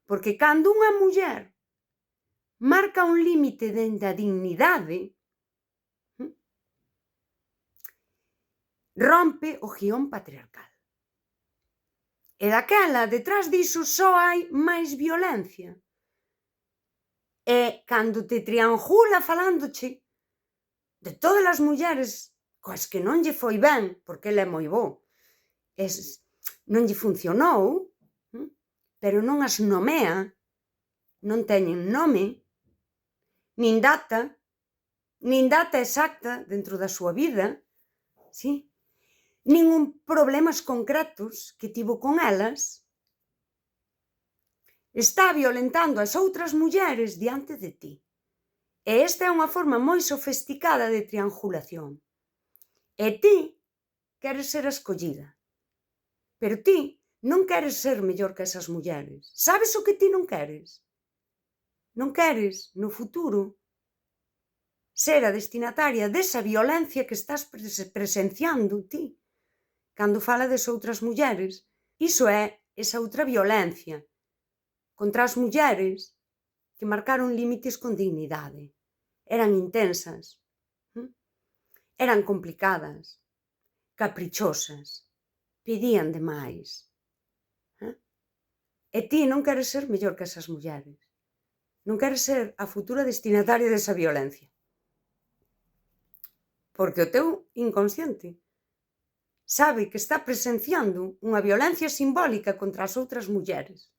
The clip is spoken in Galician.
Porque cando unha muller marca un límite dende a dignidade, rompe o guión patriarcal. E daquela, detrás diso, só hai máis violencia. E cando te triangula falándoche de todas as mulleres coas que non lle foi ben, porque ele é moi bo, non lle funcionou, pero non as nomea, non teñen nome, nin data exacta dentro da súa vida, sí? Nin problemas concretos que tivo con elas, está violentando as outras mulleres diante de ti. E esta é unha forma moi sofisticada de triangulación. E ti queres ser a escollida, pero ti non queres ser mellor que esas mulleres. Sabes o que ti non queres? Non queres, no futuro, ser a destinataria desa violencia que estás presenciando ti cando fala das outras mulleres. Iso é esa outra violencia contra as mulleres que marcaron límites con dignidade. Eran intensas, eran complicadas, caprichosas, pedían demais. E ti non queres ser mellor que esas mulleres. Non queres ser a futura destinataria desa violencia. Porque o teu inconsciente sabe que está presenciando unha violencia simbólica contra as outras mulleres.